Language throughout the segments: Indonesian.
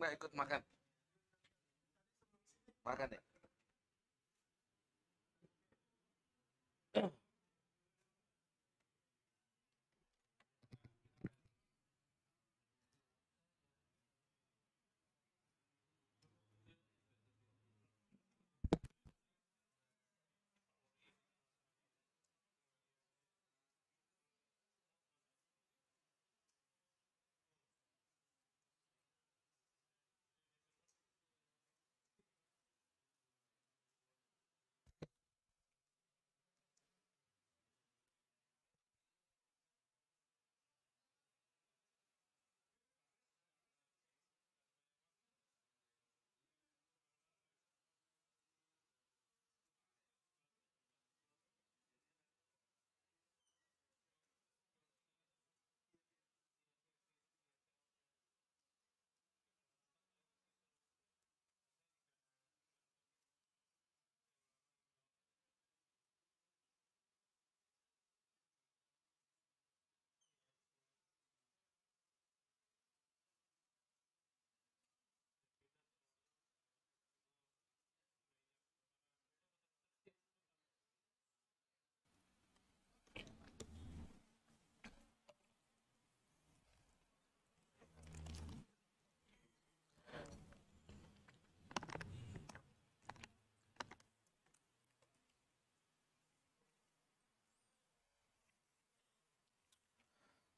nggak ikut makan? Makan ya?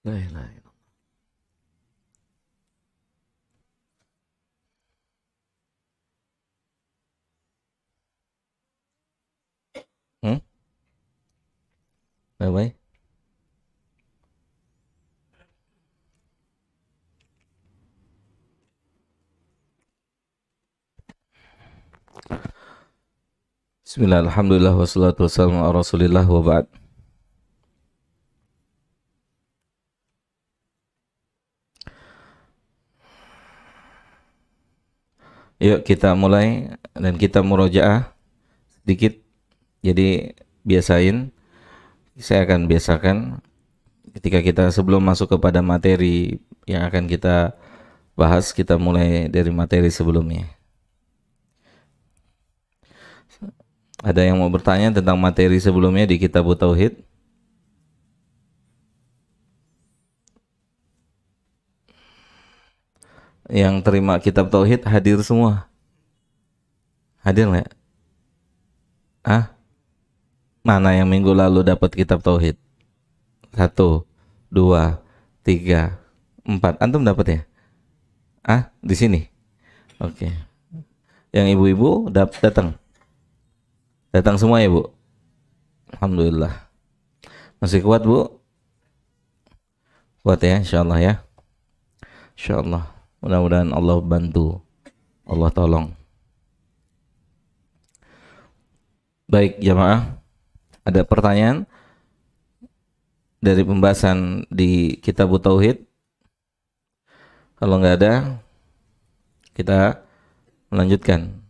La ilaha illallah. Hmm? Baik. Bismillah, alhamdulillah, wassalatu wassalamu ala rasulillah wa ba'd. Yuk kita mulai dan kita murojaah sedikit. Jadi biasain, saya akan biasakan ketika kita sebelum masuk kepada materi yang akan kita bahas, kita mulai dari materi sebelumnya. Ada yang mau bertanya tentang materi sebelumnya di Kitab Tauhid? Yang terima Kitab Tauhid hadir semua? Hadir nggak? Ah, mana yang minggu lalu dapat Kitab Tauhid? 1, 2, 3, 4. Antum dapat ya? Ah, di sini. Oke. Yang ibu-ibu datang? Datang semua ya, Bu? Alhamdulillah. Masih kuat, Bu? Kuat ya, insyaallah ya. Insyaallah. Mudah-mudahan Allah bantu. Allah tolong. Baik, jamaah. Ada pertanyaan dari pembahasan di Kitab Tauhid? Kalau nggak ada, kita melanjutkan.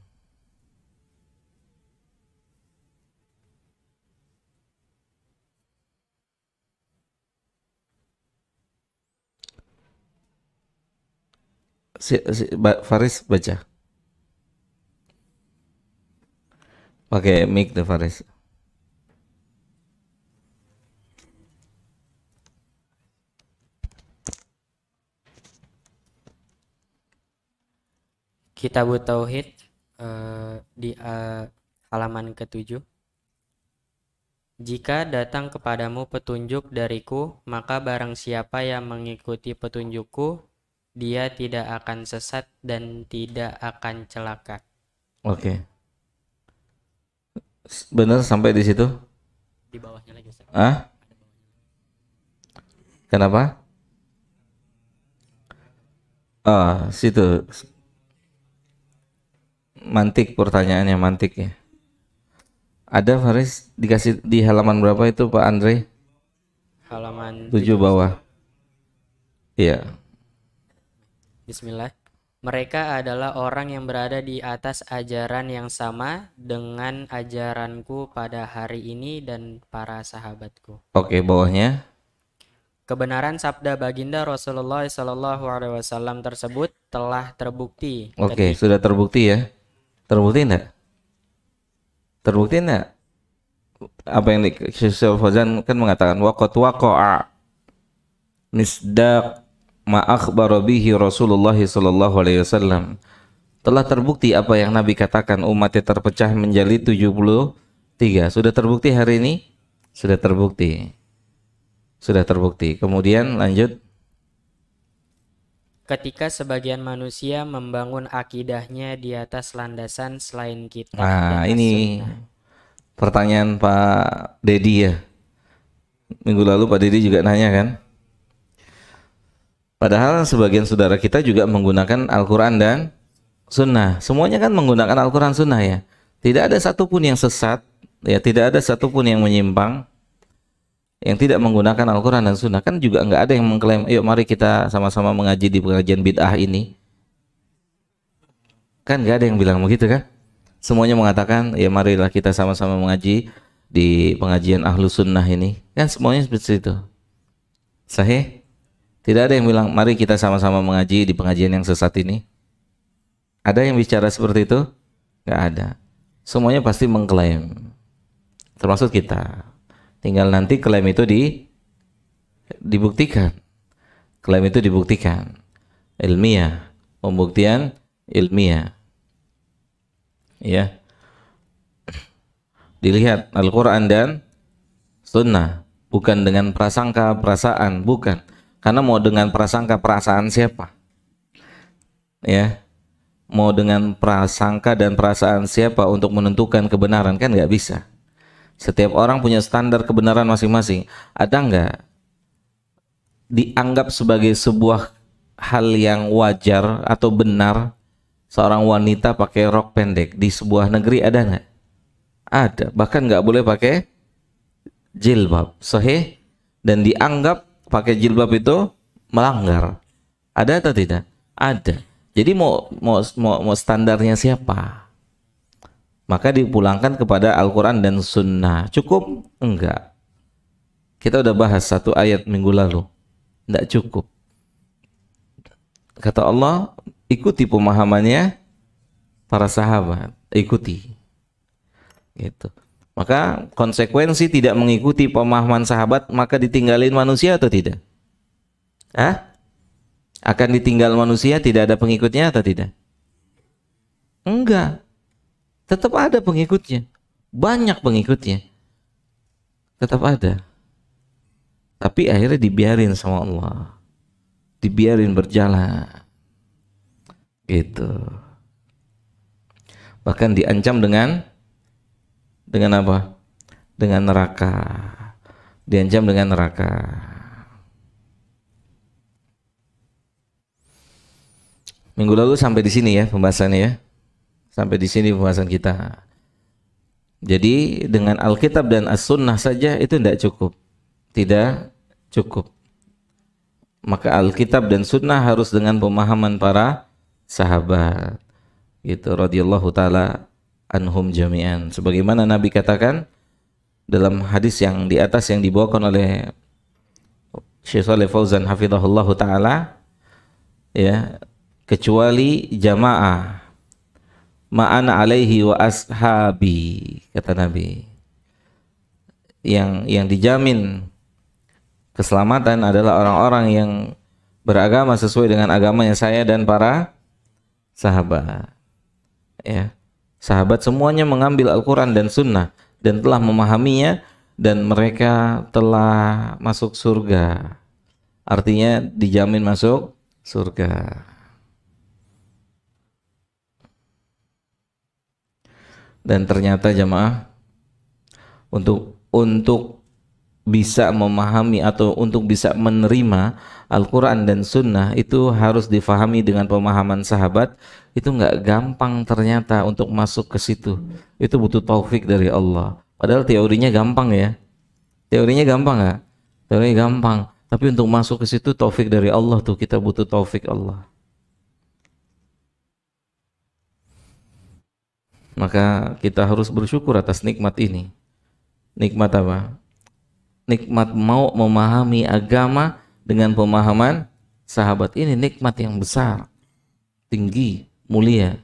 Faris baca. Pakai mic tuh Faris. Kitab Tauhid di halaman ke-7. Jika datang kepadamu petunjuk dariku, maka barang siapa yang mengikuti petunjukku, dia tidak akan sesat dan tidak akan celaka. Oke. Benar sampai di situ? Di bawahnya lagi, Ustaz. Ah? Kenapa? Ah, situ. Mantik, pertanyaannya mantik ya. Ada Faris dikasih di halaman berapa itu Pak Andre? Halaman 7 bawah. Iya. Bismillah. Mereka adalah orang yang berada di atas ajaran yang sama dengan ajaranku pada hari ini dan para sahabatku. Oke, bawahnya. Kebenaran sabda baginda Rasulullah SAW tersebut telah terbukti Oke, ketika sudah terbukti ya. Terbukti enggak? Terbukti enggak? Apa yang Syekh Fauzan kan mengatakan waqat waqa'a misdaq ma akhbara bihi Rasulullah sallallahu alaihi wasallam. Telah terbukti apa yang Nabi katakan umatnya terpecah menjadi 73. Sudah terbukti hari ini? Sudah terbukti. Sudah terbukti. Kemudian lanjut. ketika sebagian manusia membangun akidahnya di atas landasan selain kitab Nah, dan ini as-sunnah. pertanyaan Pak Dedi ya. Minggu lalu Pak Dedi juga nanya kan. Padahal sebagian saudara kita juga menggunakan Al-Quran dan Sunnah. Semuanya kan menggunakan Al-Quran Sunnah ya. Tidak ada satupun yang sesat, ya tidak ada satupun yang menyimpang, yang tidak menggunakan Al-Quran dan Sunnah. Kan juga nggak ada yang mengklaim, yuk mari kita sama-sama mengaji di pengajian bid'ah ini. Kan nggak ada yang bilang begitu kan. Semuanya mengatakan, ya marilah kita sama-sama mengaji di pengajian Ahlu Sunnah ini. Kan semuanya seperti itu. Sahih? Tidak ada yang bilang, mari kita sama-sama mengaji di pengajian yang sesat ini. Ada yang bicara seperti itu? Nggak ada. Semuanya pasti mengklaim. Termasuk kita. Tinggal nanti klaim itu dibuktikan. Klaim itu dibuktikan. Ilmiah. Pembuktian ilmiah. Ya. Dilihat Al-Quran dan Sunnah. Bukan dengan prasangka, perasaan. Bukan. Karena mau dengan prasangka, perasaan siapa? Ya. Mau dengan prasangka dan perasaan siapa untuk menentukan kebenaran? Kan nggak bisa. Setiap orang punya standar kebenaran masing-masing. Ada nggak dianggap sebagai sebuah hal yang wajar atau benar seorang wanita pakai rok pendek di sebuah negeri? Ada nggak? Ada. Bahkan nggak boleh pakai jilbab. Sahih? Dan dianggap pakai jilbab itu melanggar. Ada atau tidak? Ada. Jadi mau standarnya siapa? Maka dipulangkan kepada Al-Quran dan Sunnah. Cukup? Enggak. Kita udah bahas satu ayat minggu lalu. Enggak cukup. Kata Allah, ikuti pemahamannya para sahabat. Ikuti. Gitu. Maka konsekuensi tidak mengikuti pemahaman sahabat, maka ditinggalin manusia atau tidak? Hah? Akan ditinggal manusia, tidak ada pengikutnya atau tidak? Enggak. Tetap ada pengikutnya. Banyak pengikutnya. Tetap ada. Tapi akhirnya dibiarin sama Allah. Dibiarin berjalan. Gitu. Bahkan diancam dengan apa? Dengan neraka. Diancam dengan neraka. Minggu lalu sampai di sini ya pembahasannya ya. Sampai di sini pembahasan kita. Jadi dengan Alkitab dan As-Sunnah saja itu tidak cukup. Tidak cukup. Maka Alkitab dan Sunnah harus dengan pemahaman para sahabat. Gitu radhiyallahu taala anhum jami'an. Sebagaimana Nabi katakan dalam hadis yang di atas yang dibawakan oleh Syekh Shalih Fauzan hafizahullahu taala, ya, kecuali jamaah ma'ana alaihi wa ashabi, kata Nabi, yang dijamin keselamatan adalah orang-orang yang beragama sesuai dengan agamanya saya dan para sahabat. Ya, sahabat semuanya mengambil Al-Quran dan Sunnah dan telah memahaminya dan mereka telah masuk surga. Artinya dijamin masuk surga. Dan ternyata jamaah, untuk bisa memahami atau untuk bisa menerima Al-Quran dan Sunnah itu harus difahami dengan pemahaman sahabat. Itu nggak gampang ternyata untuk masuk ke situ. Itu butuh taufik dari Allah. Padahal teorinya gampang ya. Teorinya gampang nggak? Teorinya gampang. Tapi untuk masuk ke situ taufik dari Allah tuh, kita butuh taufik Allah. Maka kita harus bersyukur atas nikmat ini. Nikmat apa? nikmat mau memahami agama dengan pemahaman sahabat. Ini nikmat yang besar, tinggi, mulia.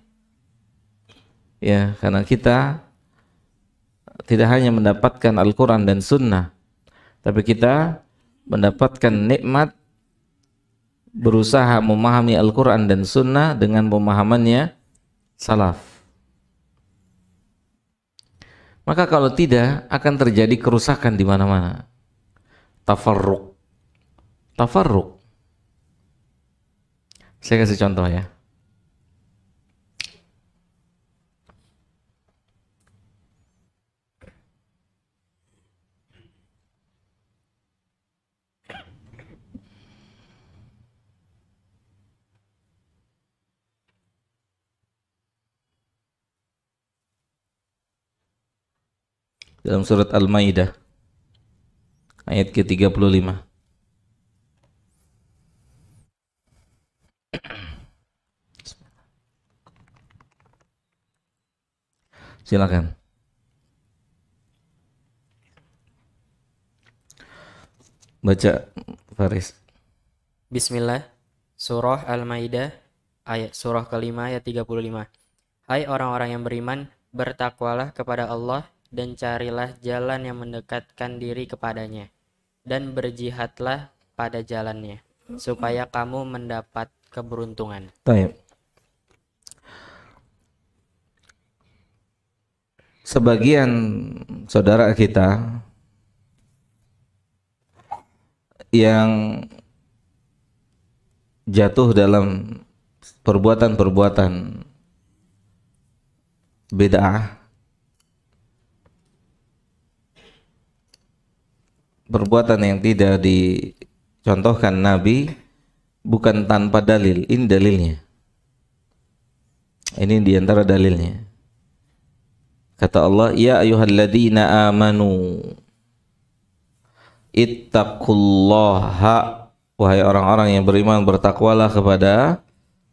Ya, karena kita tidak hanya mendapatkan Al-Quran dan Sunnah, tapi kita mendapatkan nikmat berusaha memahami Al-Quran dan Sunnah dengan pemahamannya salaf. Maka kalau tidak, akan terjadi kerusakan di mana-mana. Tafarruq. Saya kasih contoh ya. Dalam surat Al-Maidah ayat ke-35. Silakan. Baca Faris. Bismillah. Surah Al-Maidah ayat surah kelima ayat 35. Hai orang-orang yang beriman, bertakwalah kepada Allah dan carilah jalan yang mendekatkan diri kepadanya, dan berjihadlah pada jalannya, supaya kamu mendapat keberuntungan. Baik. Sebagian saudara kita yang jatuh dalam perbuatan-perbuatan bid'ah, perbuatan yang tidak dicontohkan Nabi, bukan tanpa dalil. Ini dalilnya. Ini diantara dalilnya. Kata Allah, ya ayyuhalladzina amanu ittaqullaha, wahai orang-orang yang beriman, bertakwalah kepada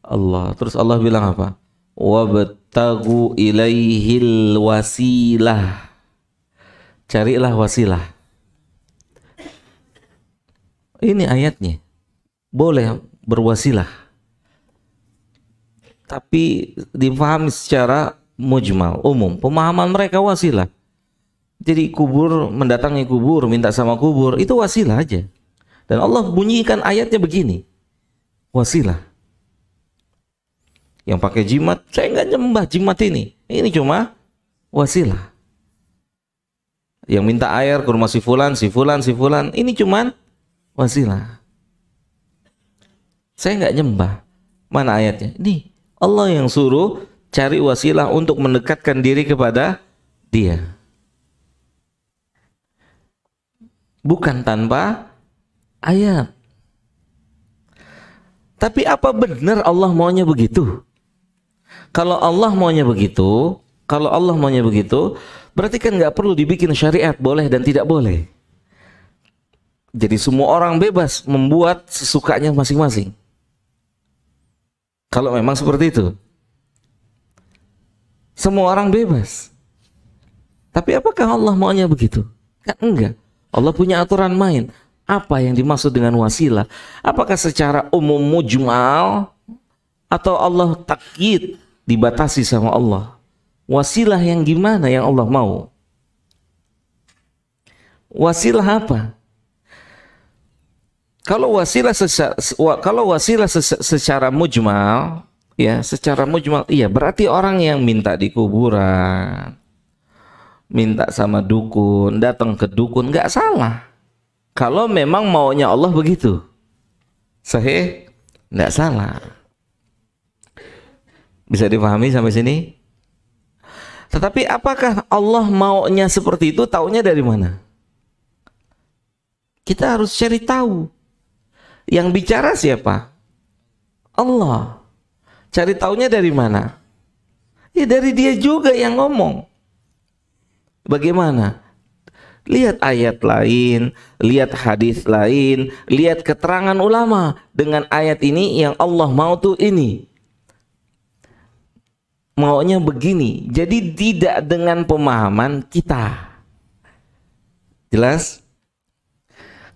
Allah. Terus Allah bilang apa? Wabtagu ilaihil wasilah, carilah wasilah. Ini ayatnya. Boleh berwasilah, tapi dipahami secara mujmal, umum. Pemahaman mereka wasilah. Jadi kubur, mendatangi kubur, minta sama kubur, itu wasilah aja. Dan Allah bunyikan ayatnya begini, wasilah. Yang pakai jimat, saya nggak nyembah jimat ini cuma wasilah. Yang minta air ke rumah si fulan, ini cuma wasilah. Saya nggak nyembah. Mana ayatnya? Ini Allah yang suruh cari wasilah untuk mendekatkan diri kepada Dia. Bukan tanpa ayat. Tapi apa benar Allah maunya begitu? Kalau Allah maunya begitu, berarti kan nggak perlu dibikin syariat boleh dan tidak boleh. Jadi semua orang bebas membuat sesukanya masing-masing. Kalau memang seperti itu, semua orang bebas. Tapi apakah Allah maunya begitu? Kan enggak. Allah punya aturan main. Apa yang dimaksud dengan wasilah? Apakah secara umum mujmal, atau Allah takyid, dibatasi sama Allah? Wasilah yang gimana yang Allah mau? Wasilah apa? Kalau wasilah secara mujmal, ya, secara mujmal, iya, berarti orang yang minta di kuburan, minta sama dukun, datang ke dukun, nggak salah. Kalau memang maunya Allah begitu, sahih, nggak salah. Bisa dipahami sampai sini? Tetapi apakah Allah maunya seperti itu? Taunya dari mana? Kita harus cari tahu. Yang bicara siapa? Allah. Cari taunya dari mana? Ya dari Dia juga yang ngomong. Bagaimana? Lihat ayat lain, lihat hadis lain, lihat keterangan ulama. Dengan ayat ini yang Allah mau tuh ini, maunya begini. Jadi tidak dengan pemahaman kita. Jelas?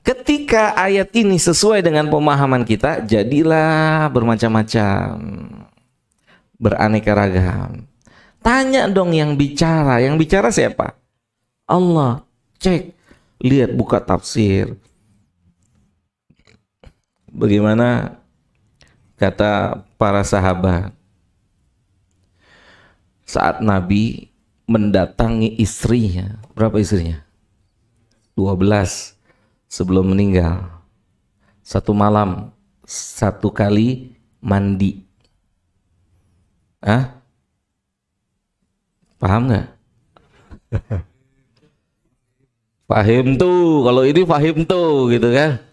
ketika ayat ini sesuai dengan pemahaman kita, jadilah bermacam-macam, beraneka ragam. Tanya dong yang bicara siapa? Allah. Cek, lihat, buka tafsir. Bagaimana kata para sahabat saat Nabi mendatangi istrinya. Berapa istrinya? 12 sebelum meninggal. Satu malam, satu kali mandi. Paham nggak? Fahim tuh, kalau ini fahim tuh gitu kan.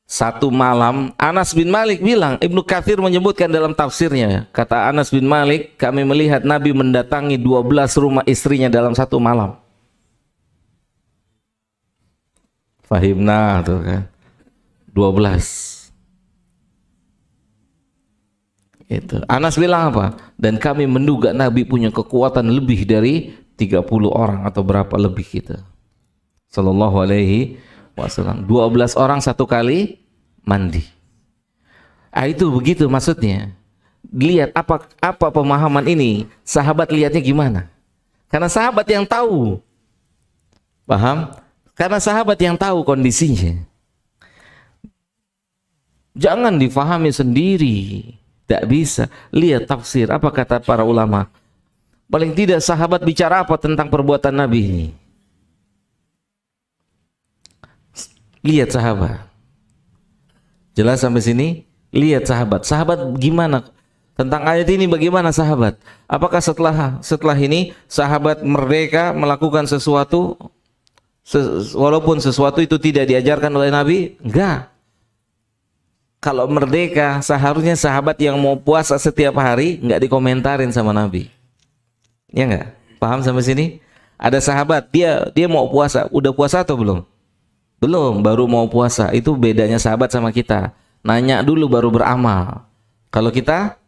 Satu malam, Anas bin Malik bilang, Ibnu Katsir menyebutkan dalam tafsirnya, kata Anas bin Malik, kami melihat Nabi mendatangi 12 rumah istrinya dalam satu malam. Fahimna tuh kan. 12. Itu. Anas bilang apa? Dan kami menduga Nabi punya kekuatan lebih dari 30 orang atau berapa lebih kita. Sallallahu alaihi wasallam. 12 orang satu kali mandi. Itu begitu maksudnya. Lihat apa pemahaman ini. Sahabat lihatnya gimana? Karena sahabat yang tahu. Paham? Karena sahabat yang tahu kondisinya. Jangan difahami sendiri. Tidak bisa. Lihat tafsir. Apa kata para ulama? Paling tidak sahabat bicara apa tentang perbuatan Nabi ini? Lihat sahabat. Jelas sampai sini? Lihat sahabat. Sahabat gimana? Tentang ayat ini bagaimana sahabat? Apakah setelah ini sahabat merdeka melakukan sesuatu walaupun sesuatu itu tidak diajarkan oleh Nabi? Enggak. Kalau merdeka seharusnya sahabat yang mau puasa setiap hari enggak dikomentarin sama Nabi. Ya enggak? Paham sampai sini? Ada sahabat dia mau puasa, udah puasa atau belum? Belum, baru mau puasa. Itu bedanya sahabat sama kita. Nanya dulu baru beramal. Kalau kita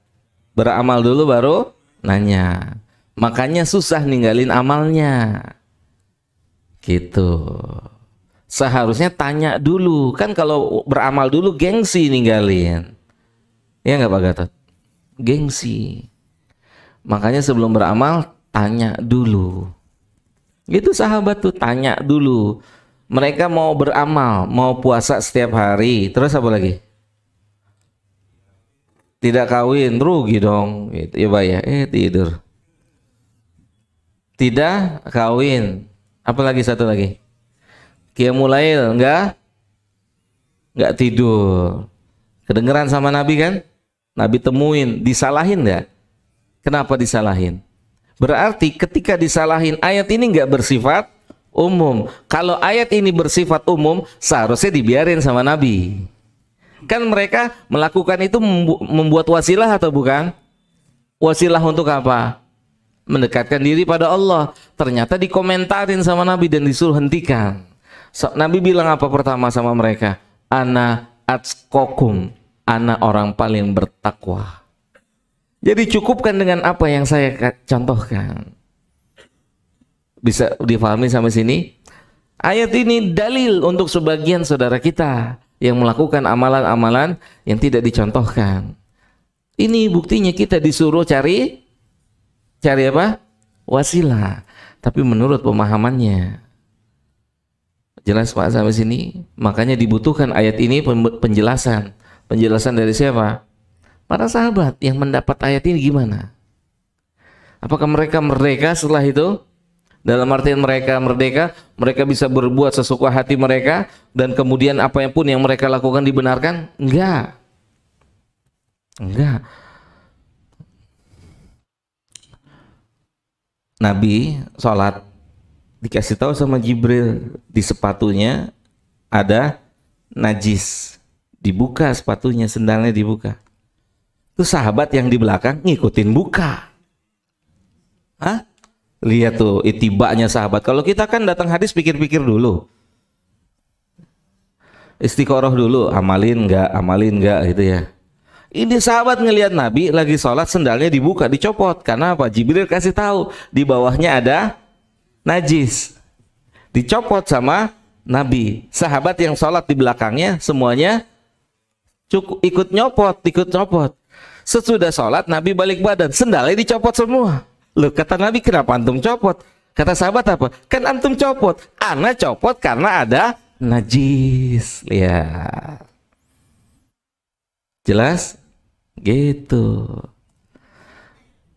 beramal dulu baru nanya. Makanya susah ninggalin amalnya. Gitu. Seharusnya tanya dulu. Kan kalau beramal dulu gengsi ninggalin. Ya nggak Pak Gatot? Gengsi. Makanya sebelum beramal tanya dulu. Itu sahabat tuh tanya dulu. Mereka mau beramal, mau puasa setiap hari. Terus apa lagi? Tidak kawin, rugi dong. Gitu. Ya Pak ya, tidur. Tidak kawin. Apalagi satu lagi? Qiyamul Lail, enggak tidur. Kedengeran sama Nabi kan? Nabi temuin, disalahin enggak? Kenapa disalahin? Berarti ketika disalahin ayat ini enggak bersifat umum. Kalau ayat ini bersifat umum, seharusnya dibiarin sama Nabi. Kan mereka melakukan itu membuat wasilah atau bukan? Wasilah untuk apa? Mendekatkan diri pada Allah. Ternyata dikomentarin sama Nabi dan disuruh hentikan. Nabi bilang apa pertama sama mereka? Ana atqakum, ana orang paling bertakwa. Jadi cukupkan dengan apa yang saya contohkan. Bisa difahami sampai sini? Ayat ini dalil untuk sebagian saudara kita yang melakukan amalan-amalan yang tidak dicontohkan. Ini buktinya kita disuruh cari apa? Wasilah. Tapi menurut pemahamannya. Jelas Pak sampai sini? Makanya dibutuhkan ayat ini penjelasan. Penjelasan dari siapa? Para sahabat yang mendapat ayat ini gimana? Apakah mereka merdeka setelah itu? Dalam artian mereka merdeka, mereka bisa berbuat sesuka hati mereka dan kemudian apa yang pun yang mereka lakukan dibenarkan? Enggak. Nabi sholat dikasih tahu sama Jibril di sepatunya ada najis. Dibuka sepatunya, sendalnya dibuka. Itu sahabat yang di belakang ngikutin buka. Hah? Lihat tuh itibanya sahabat. Kalau kita kan datang hadis pikir-pikir dulu. Istiqoroh dulu, amalin enggak gitu ya. Ini sahabat ngelihat Nabi lagi sholat sendalnya dibuka, dicopot. Karena apa? Jibril kasih tahu di bawahnya ada najis. Dicopot sama Nabi. Sahabat yang sholat di belakangnya semuanya cukup ikut nyopot. Sesudah sholat Nabi balik badan, sendalnya dicopot semua. Loh, kata Nabi, kenapa antum copot? Kata sahabat apa? Kan antum copot. Ana copot karena ada najis. Lihat. Jelas? Gitu.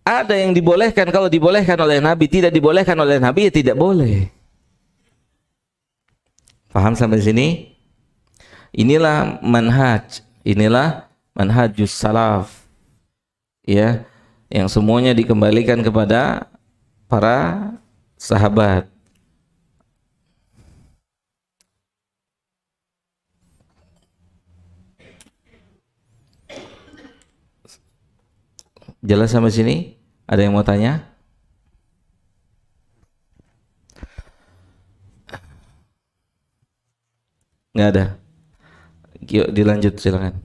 Ada yang dibolehkan, kalau dibolehkan oleh Nabi, tidak dibolehkan oleh Nabi, ya tidak boleh. Paham sampai sini? Inilah manhajus salaf. Ya, yang semuanya dikembalikan kepada para sahabat. Jelas sampai sini? Ada yang mau tanya? Nggak ada. Yuk dilanjut, silakan.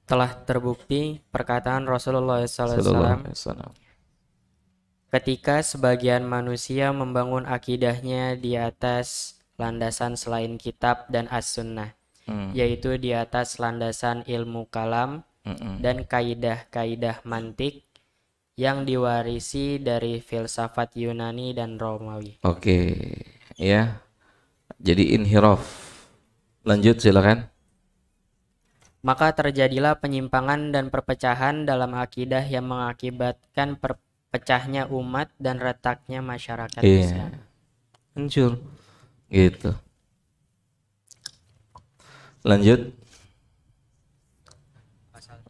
Telah terbukti perkataan Rasulullah SAW ketika sebagian manusia membangun akidahnya di atas landasan selain kitab dan as-sunnah, yaitu di atas landasan ilmu kalam dan kaidah-kaidah mantik yang diwarisi dari filsafat Yunani dan Romawi. Oke, ya. Jadi inhiraf. Lanjut, silakan. Maka terjadilah penyimpangan dan perpecahan dalam akidah yang mengakibatkan pecahnya umat dan retaknya masyarakat Islam. Muncul gitu. Lanjut.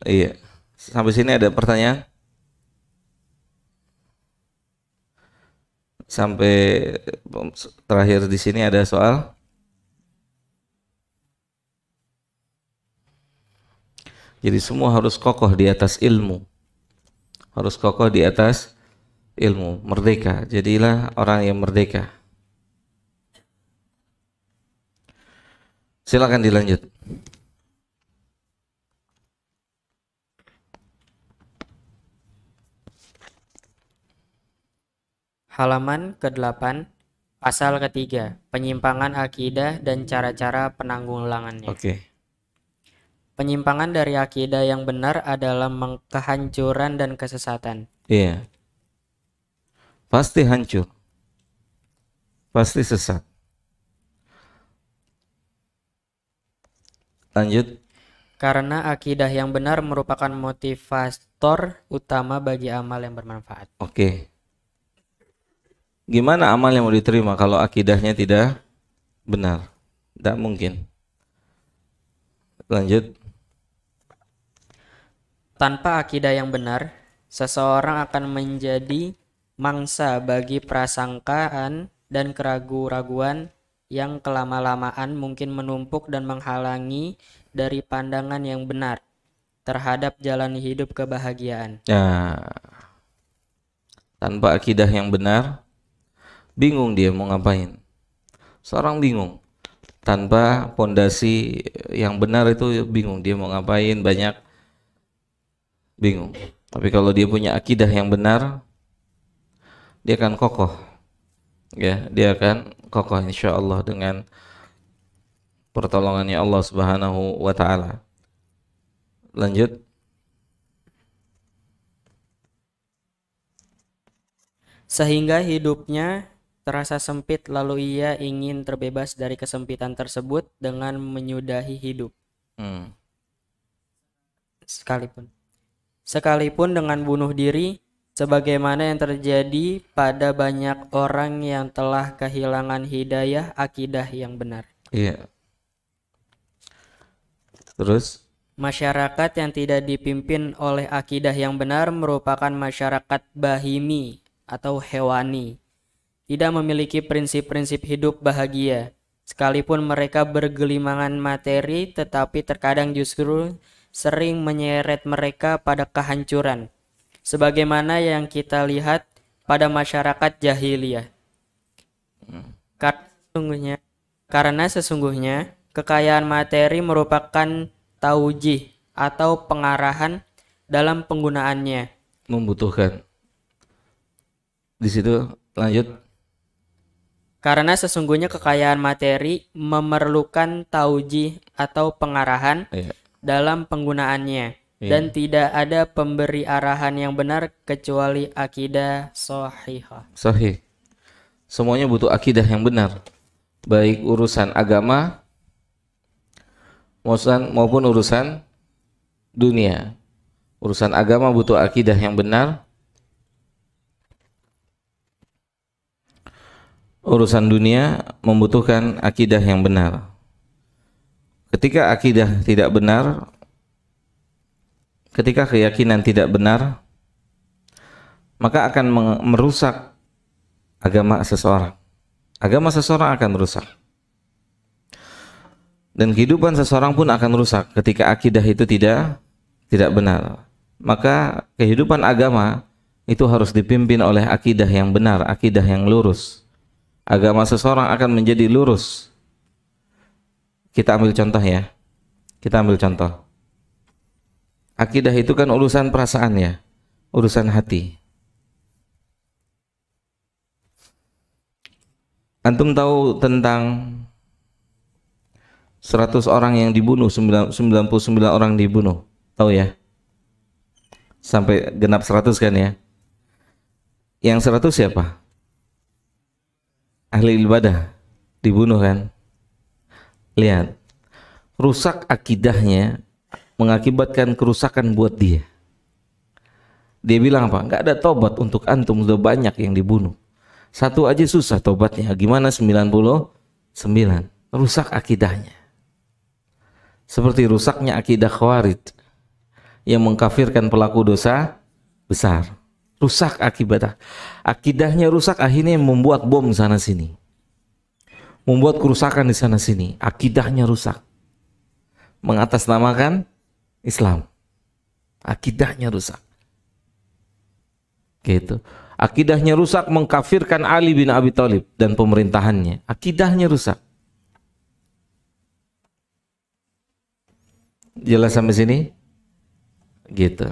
Iya. Sampai sini ada pertanyaan? Sampai terakhir di sini ada soal? Jadi semua harus kokoh di atas ilmu. Harus kokoh di atas ilmu, merdeka. Jadilah orang yang merdeka. Silakan dilanjut. Halaman ke-8, pasal ketiga, penyimpangan akidah dan cara-cara penanggulangannya. Oke. Penyimpangan dari akidah yang benar adalah kehancuran dan kesesatan. Iya. Pasti hancur. Pasti sesat. Lanjut. Karena akidah yang benar merupakan motivator utama bagi amal yang bermanfaat. Oke. Gimana amal yang mau diterima kalau akidahnya tidak benar? Tidak mungkin. Lanjut. Tanpa akidah yang benar, seseorang akan menjadi mangsa bagi prasangkaan dan keraguan-raguan yang kelama-lamaan mungkin menumpuk dan menghalangi dari pandangan yang benar terhadap jalan hidup kebahagiaan. Ya. Tanpa akidah yang benar, bingung dia mau ngapain. Seorang bingung. Tanpa pondasi yang benar itu bingung dia mau ngapain, banyak bingung. Tapi kalau dia punya akidah yang benar, dia akan kokoh. Ya, dia akan kokoh insyaallah dengan pertolongannya Allah Subhanahu wa taala. Lanjut. Sehingga hidupnya terasa sempit, lalu ia ingin terbebas dari kesempitan tersebut dengan menyudahi hidup. Sekalipun dengan bunuh diri, sebagaimana yang terjadi pada banyak orang yang telah kehilangan hidayah akidah yang benar. Iya. Terus? Masyarakat yang tidak dipimpin oleh akidah yang benar merupakan masyarakat bahimi atau hewani. Tidak memiliki prinsip-prinsip hidup bahagia. Sekalipun mereka bergelimangan materi, tetapi terkadang justru sering menyeret mereka pada kehancuran, sebagaimana yang kita lihat pada masyarakat jahiliyah. Karena sesungguhnya kekayaan materi merupakan taujih atau pengarahan dalam penggunaannya. Membutuhkan. Di situ lanjut. Karena sesungguhnya kekayaan materi memerlukan taujih atau pengarahan Iya. dalam penggunaannya. Iya. Dan tidak ada pemberi arahan yang benar kecuali akidah sahihah. Sahih. Semuanya butuh akidah yang benar. Baik urusan agama maupun urusan dunia. Urusan agama butuh akidah yang benar. Urusan dunia membutuhkan akidah yang benar. Ketika akidah tidak benar, ketika keyakinan tidak benar, maka akan merusak agama seseorang. Agama seseorang akan rusak. Dan kehidupan seseorang pun akan rusak ketika akidah itu tidak benar. Maka kehidupan agama itu harus dipimpin oleh akidah yang benar, akidah yang lurus. Agama seseorang akan menjadi lurus. Kita ambil contoh ya. Kita ambil contoh. Akidah itu kan urusan perasaan ya, urusan hati. Antum tahu tentang 100 orang yang dibunuh, 99 orang dibunuh. Tahu ya? Sampai genap 100 kan ya? Yang 100 siapa? Ahli ibadah dibunuh kan? Lihat, rusak akidahnya mengakibatkan kerusakan buat dia. Dia bilang apa? Enggak ada tobat untuk antum, sudah banyak yang dibunuh. Satu aja susah tobatnya, gimana 99? Rusak akidahnya. Seperti rusaknya akidah Khawarij yang mengkafirkan pelaku dosa besar. Rusak akibatnya. Akidahnya rusak, akhirnya membuat bom sana sini. Membuat kerusakan di sana sini. Akidahnya rusak. Mengatasnamakan Islam. Akidahnya rusak. Gitu. Akidahnya rusak, mengkafirkan Ali bin Abi Thalib dan pemerintahannya. Akidahnya rusak. Jelas sampai sini? Gitu.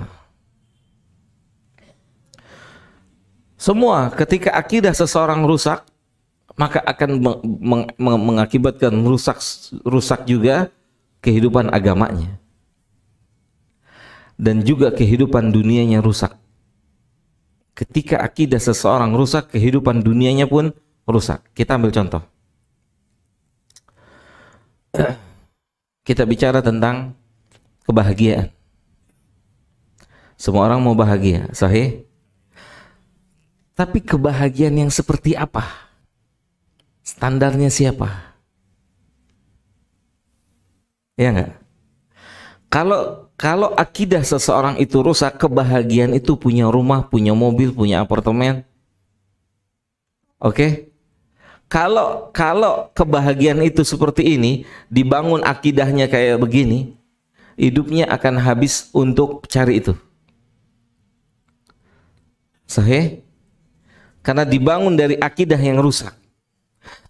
Semua ketika akidah seseorang rusak, maka akan mengakibatkan rusak juga kehidupan agamanya. Dan juga kehidupan dunianya rusak. Ketika akidah seseorang rusak, kehidupan dunianya pun rusak. Kita ambil contoh. Kita bicara tentang kebahagiaan. Semua orang mau bahagia, sahih? Tapi kebahagiaan yang seperti apa? Standarnya siapa? Ya enggak? Kalau akidah seseorang itu rusak, kebahagiaan itu punya rumah, punya mobil, punya apartemen. Oke? Kalau kebahagiaan itu seperti ini, dibangun akidahnya kayak begini, hidupnya akan habis untuk cari itu. Sahih? Karena dibangun dari akidah yang rusak.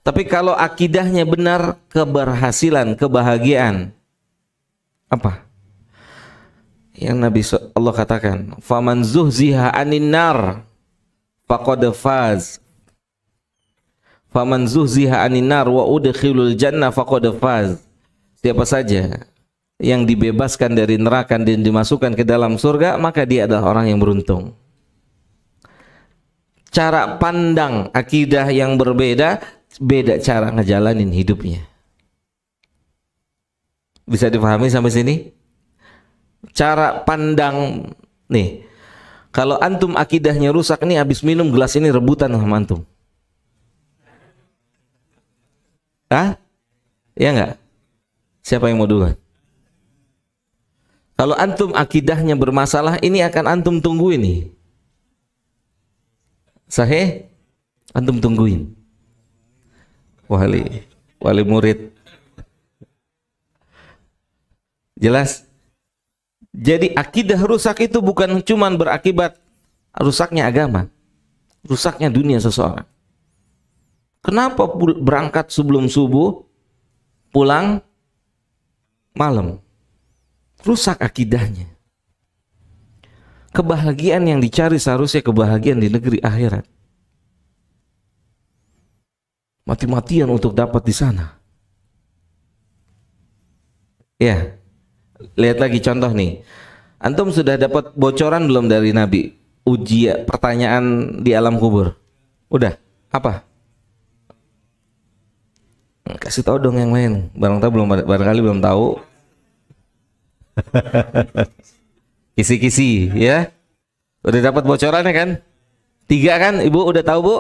Tapi kalau akidahnya benar, keberhasilan, kebahagiaan apa? Yang Nabi Allah katakan, "Faman zuhziha 'anil nar faqad faz." Faman zuhziha 'anil nar wa udkhilul jannah faqad faz. Siapa saja yang dibebaskan dari neraka dan dimasukkan ke dalam surga, maka dia adalah orang yang beruntung. Cara pandang akidah yang berbeda, beda cara ngejalanin hidupnya. Bisa dipahami sampai sini? Cara pandang nih. Kalau antum akidahnya rusak, nih habis minum gelas ini rebutan sama antum. Hah? Ya enggak? Siapa yang mau duluan? Kalau antum akidahnya bermasalah, ini akan antum tunggu ini. Sahih? Antum tungguin. Wali murid. Jelas? Jadi akidah rusak itu bukan cuma berakibat rusaknya agama, rusaknya dunia seseorang. Kenapa berangkat sebelum subuh, pulang malam? Rusak akidahnya. Kebahagiaan yang dicari seharusnya kebahagiaan di negeri akhirat. Mati-matian untuk dapat di sana. Ya, lihat lagi contoh nih. Antum sudah dapat bocoran belum dari Nabi? Ujian pertanyaan di alam kubur. Udah, apa? Kasih tahu dong yang lain. Barangkali belum tahu. Kisi-kisi, ya. Udah dapat bocorannya kan? 3 kan? Ibu udah tahu, Bu?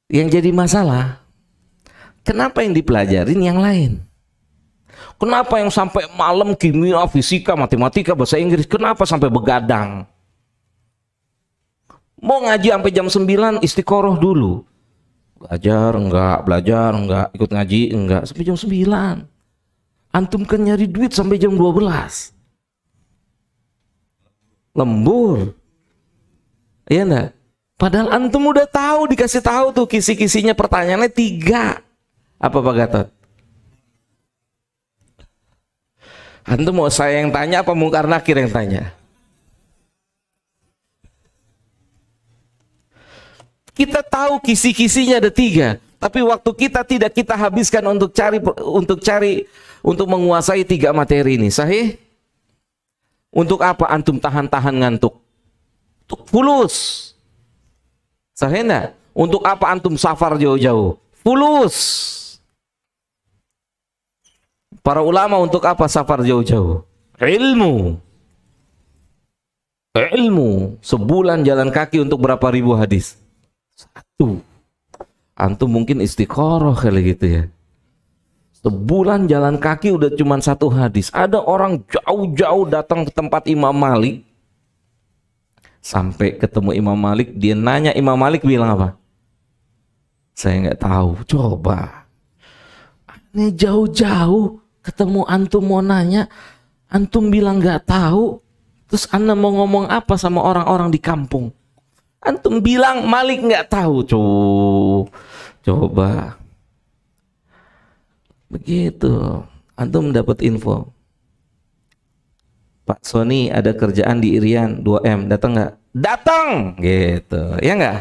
Yang jadi masalah, kenapa yang dipelajarin yang lain? Kenapa yang sampai malam kimia, fisika, matematika, bahasa Inggris? Kenapa sampai begadang? Mau ngaji sampai jam 9 istiqoroh dulu. Belajar enggak, ikut ngaji enggak, sampai jam 9. Antum kan nyari duit sampai jam 12. Lembur. Iya enggak? Padahal antum udah tahu, dikasih tahu tuh kisi-kisinya, pertanyaannya 3. Apa Pak Gatot? Antum mau saya yang tanya apa Mungkar Nakir yang tanya? Kita tahu kisi-kisinya ada 3, tapi waktu kita tidak kita habiskan untuk menguasai 3 materi ini. Sahih? Untuk apa antum tahan-tahan ngantuk? Untuk fulus. Sahih enggak? Untuk apa antum safar jauh-jauh? Fulus. Para ulama untuk apa safar jauh-jauh? Ilmu. Ilmu. Sebulan jalan kaki untuk berapa ribu hadis? 1. Antum mungkin istiqoroh kali gitu ya. Sebulan jalan kaki udah cuma 1 hadis. Ada orang jauh-jauh datang ke tempat Imam Malik. Sampai ketemu Imam Malik, dia nanya, Imam Malik bilang apa? Saya nggak tahu. Coba. Ini jauh-jauh ketemu antum mau nanya, antum bilang nggak tahu. Terus anda mau ngomong apa sama orang-orang di kampung? Antum bilang Malik nggak tahu. Coba. Begitu. Antum dapat info. Pak Sony ada kerjaan di Irian 2M, datang nggak? Datang, gitu, ya nggak?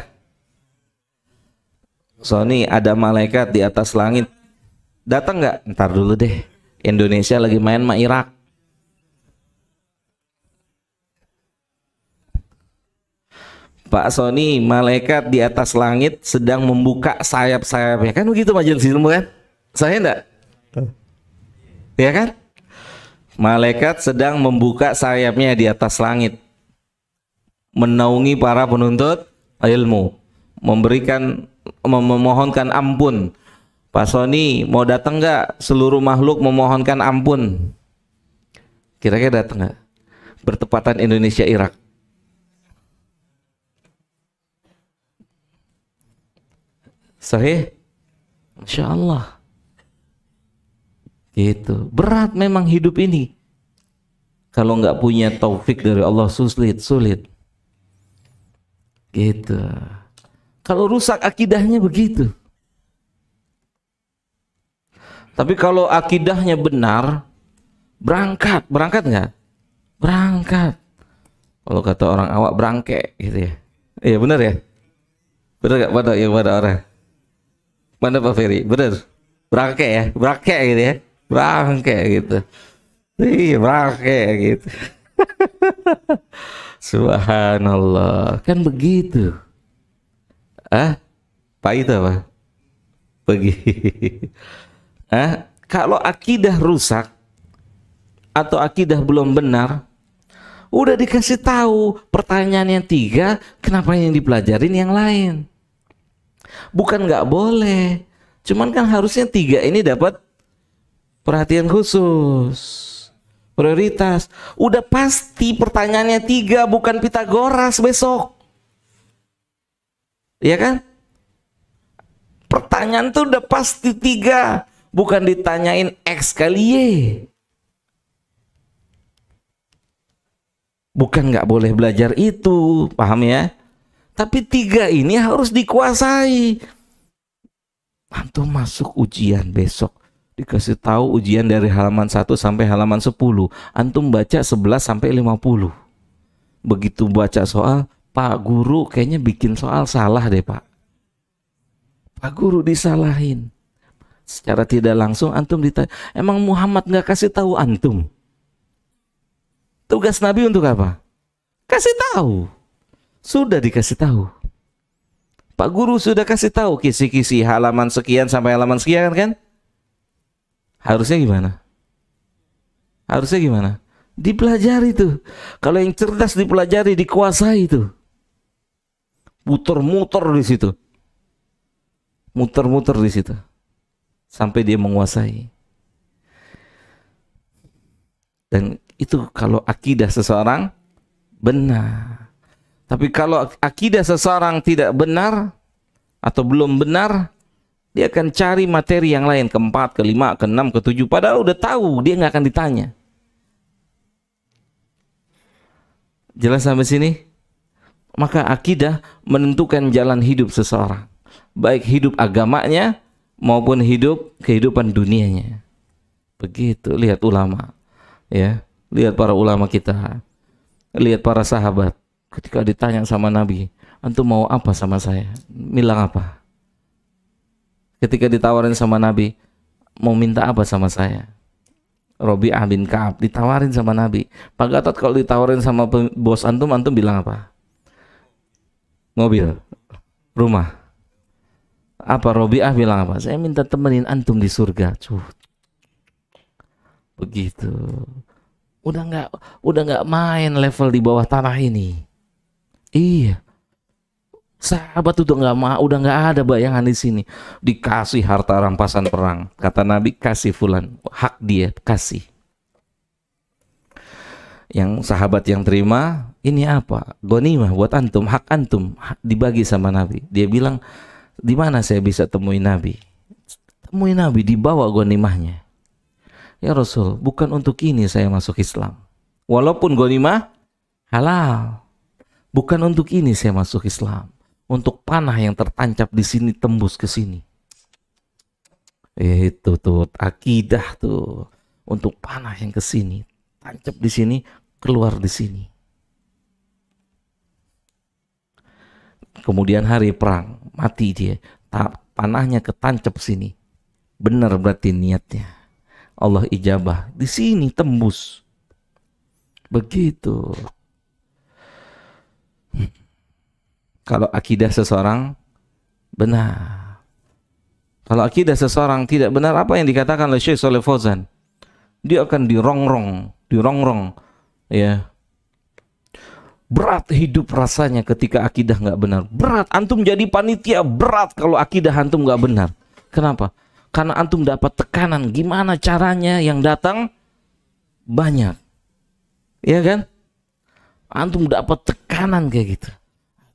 Sony ada malaikat di atas langit, datang nggak? Ntar dulu deh, Indonesia lagi main sama Irak. Pak Sony, malaikat di atas langit sedang membuka sayap-sayapnya, kan begitu majelis ilmu kan? Saya enggak? Ya kan? Malaikat sedang membuka sayapnya di atas langit, menaungi para penuntut ilmu, memohonkan ampun. Pak Sony mau datang nggak? Seluruh makhluk memohonkan ampun. Kira-kira datang nggak? Bertepatan Indonesia Irak. Sahih? Masya Allah. Gitu. Berat memang hidup ini. Kalau nggak punya taufik dari Allah, sulit. Gitu. Kalau rusak akidahnya begitu. Tapi kalau akidahnya benar, berangkat nggak? Berangkat. Kalau kata orang awak berangke, gitu ya. Iya benar ya. Benar nggak pada orang? Mana Pak Ferry? Benar. Berangke ya, berangke gitu ya. Berangke gitu. Iya, berangke gitu. Subhanallah, kan begitu. Pak itu apa? Begitu. Kalau akidah rusak atau akidah belum benar, udah dikasih tahu pertanyaan yang 3, kenapa yang dipelajarin yang lain? Bukan nggak boleh, cuman kan harusnya 3 ini dapat perhatian khusus, prioritas. Udah pasti pertanyaannya 3, bukan Pitagoras besok, ya kan? Pertanyaan tuh udah pasti 3, bukan ditanyain X kali Y. Bukan nggak boleh belajar itu, paham ya? Tapi 3 ini harus dikuasai. Antum masuk ujian besok, dikasih tahu ujian dari halaman 1 sampai halaman 10. Antum baca 11 sampai 50. Begitu baca soal, Pak Guru kayaknya bikin soal salah deh Pak. Pak Guru disalahin. Secara tidak langsung antum ditanya, emang Muhammad nggak kasih tahu antum? Tugas Nabi untuk apa? Kasih tahu. Sudah dikasih tahu. Pak Guru sudah kasih tahu kisi-kisi halaman sekian sampai halaman sekian kan? Harusnya gimana? Harusnya gimana? Dipelajari tuh. Kalau yang cerdas dipelajari, dikuasai tuh. Muter-muter di situ. Muter-muter di situ. Sampai dia menguasai. Dan itu kalau akidah seseorang benar. Tapi kalau akidah seseorang tidak benar atau belum benar, dia akan cari materi yang lain, keempat, kelima, keenam, ketujuh. Padahal udah tahu, dia nggak akan ditanya. Jelas sampai sini? Maka akidah menentukan jalan hidup seseorang. Baik hidup agamanya maupun hidup kehidupan dunianya. Begitu, lihat ulama. Ya, lihat para ulama kita. Lihat para sahabat. Ketika ditanya sama Nabi, antum mau apa sama saya? Bilang apa? Ketika ditawarin sama Nabi, mau minta apa sama saya? Robi'ah bin Ka'ab ditawarin sama Nabi. Pak Gatot kalau ditawarin sama bos antum, antum bilang apa? Mobil, rumah. Apa Robi'ah bilang apa? Saya minta temenin antum di surga. Begitu. Udah nggak main level di bawah tanah ini. Iya. Sahabat udah nggak ada bayangan di sini. Dikasih harta rampasan perang. Kata Nabi, kasih fulan, hak dia kasih. Yang sahabat yang terima, ini apa? Ghanimah buat antum, hak antum, dibagi sama Nabi. Dia bilang, di mana saya bisa temui Nabi? Temui Nabi, dibawa ghanimahnya. Ya Rasul, bukan untuk ini saya masuk Islam. Walaupun ghanimah halal. Bukan untuk ini saya masuk Islam. Untuk panah yang tertancap di sini tembus ke sini. Itu tuh akidah tuh. Untuk panah yang ke sini, tancap di sini, keluar di sini. Kemudian hari perang, mati dia. Panahnya ketancap sini. Benar berarti niatnya. Allah ijabah. Di sini tembus. Begitu. Kalau akidah seseorang benar. Kalau akidah seseorang tidak benar, apa yang dikatakan oleh Syekh Shalih Fauzan? Dia akan dirongrong, ya. Berat hidup rasanya ketika akidah nggak benar. Berat, antum jadi panitia berat kalau akidah antum nggak benar. Kenapa? Karena antum dapat tekanan. Gimana caranya yang datang banyak, ya kan? Antum dapat tekanan kayak gitu.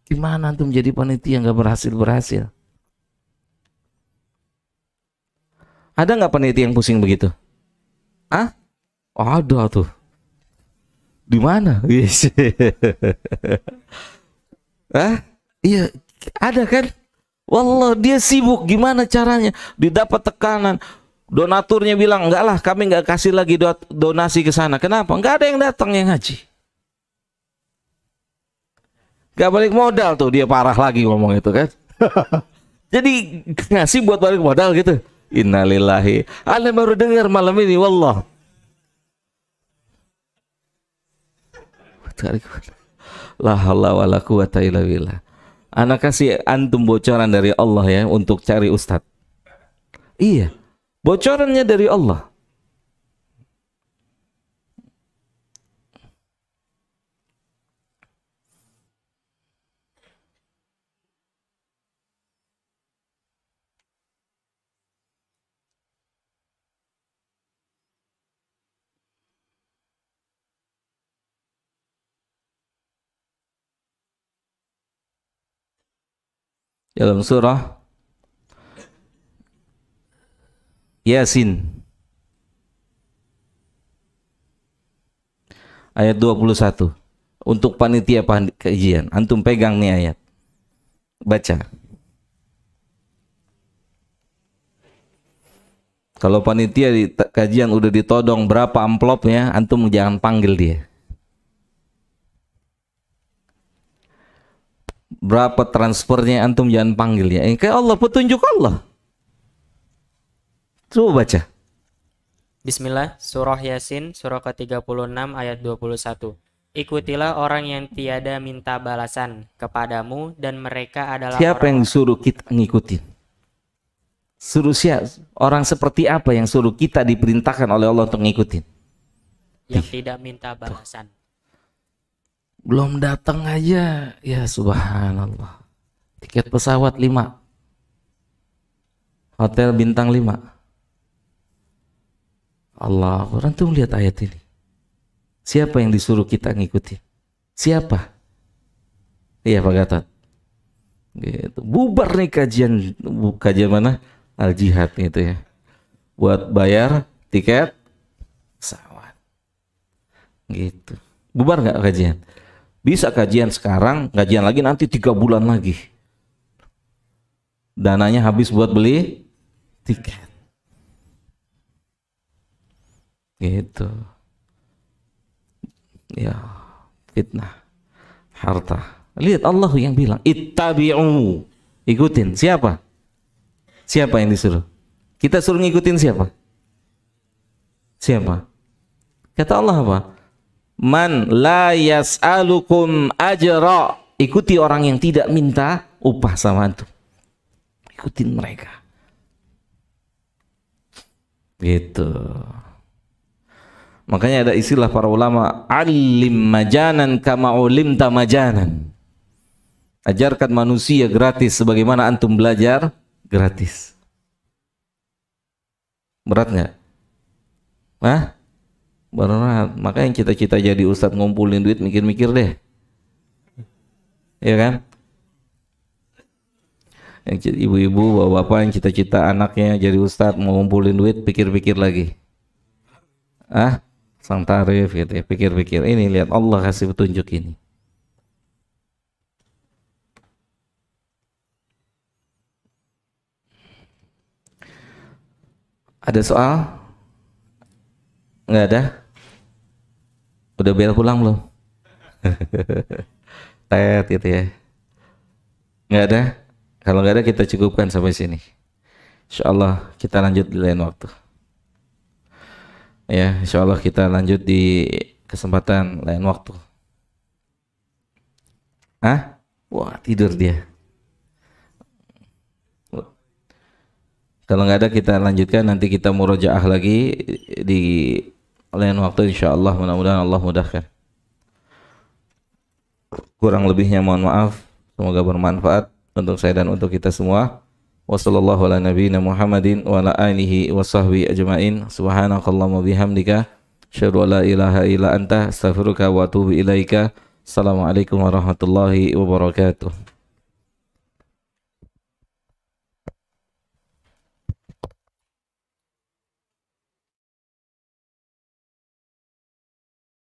Gimana antum jadi panitia nggak berhasil? Ada nggak panitia yang pusing begitu? Ah? Oh, ada tuh. Di mana? Yes. Ah? Iya, ada kan? Wallah, dia sibuk. Gimana caranya? Didapat tekanan. Donaturnya bilang, enggak lah, kami nggak kasih lagi donasi ke sana. Kenapa? Nggak ada yang datang yang ngaji. Gak balik modal tuh, dia parah lagi ngomong itu kan. Jadi ngasih buat balik modal gitu. Innalillahi. Anda baru dengar malam ini, wallah. La haula wala quwata illa billah. Ana kasih antum bocoran dari Allah ya untuk cari ustadz. Iya, bocorannya dari Allah. Dalam surah Yasin ayat 21 untuk panitia kajian. Antum pegang nih ayat. Baca. Kalau panitia di kajian udah ditodong berapa amplopnya, antum jangan panggil dia. Berapa transfernya antum jangan panggil ya. Kayak Allah, petunjuk Allah. Coba baca. Bismillah, surah Yasin, surah ke-36 ayat 21. Ikutilah orang yang tiada minta balasan kepadamu dan mereka adalah Siapa yang orang suruh kita ngikutin? Suruh siapa? Orang seperti apa yang suruh kita diperintahkan oleh Allah untuk ngikutin? yang tidak minta balasan. Belum datang aja, ya subhanallah. Tiket pesawat 5, hotel bintang 5. Allah, orang tuh lihat ayat ini. Siapa yang disuruh kita ngikutin? Siapa? Iya Pak Gatot. Gitu. Bubar nih kajian mana? Al Jihad gitu ya. Buat bayar tiket pesawat. Gitu. Bubar nggak kajian? Bisa kajian sekarang, kajian lagi nanti 3 bulan lagi. Dananya habis buat beli tiket. Gitu. Ya, fitnah harta. Lihat Allah yang bilang, ittabi'u. Ikutin. Siapa? Siapa yang disuruh? Kita suruh ngikutin siapa? Siapa? Kata Allah apa? Man la yas'alukum ajra. Ikuti orang yang tidak minta upah sama antum. Ikutin mereka. Gitu. Makanya ada istilah para ulama, alim majanan kama ulimta majanan. Ajarkan manusia gratis sebagaimana antum belajar gratis. Berat nggak? Hah? Berat. Makanya yang cita-cita jadi ustadz ngumpulin duit, mikir-mikir deh. Iya kan? Yang ibu-ibu, bapak-bapak yang cita-cita anaknya jadi ustadz mau ngumpulin duit, pikir-pikir lagi. Ah, sang tarif gitu ya, pikir-pikir. Ini lihat Allah kasih petunjuk ini. Ada soal? Nggak ada? Udah bel pulang belum? Tet gitu ya. Nggak ada? Kalau nggak ada kita cukupkan sampai sini. Insyaallah kita lanjut di lain waktu. Ya, insyaallah kita lanjut di kesempatan lain waktu. Hah? Wah, tidur dia. Kalau nggak ada kita lanjutkan, nanti kita murojaah lagi di lain waktu insyaallah, mudah-mudahan Allah mudahkan. Kurang lebihnya mohon maaf, semoga bermanfaat untuk saya dan untuk kita semua. Wassallallahu ala nabiyina Muhammadin wa ala alihi wa sahbihi ajma'in. Subhanakallahumma bihamdika asyhadu an la ilaha illa anta astaghfiruka wa atubu ilaika. Assalamualaikum warahmatullahi wabarakatuh.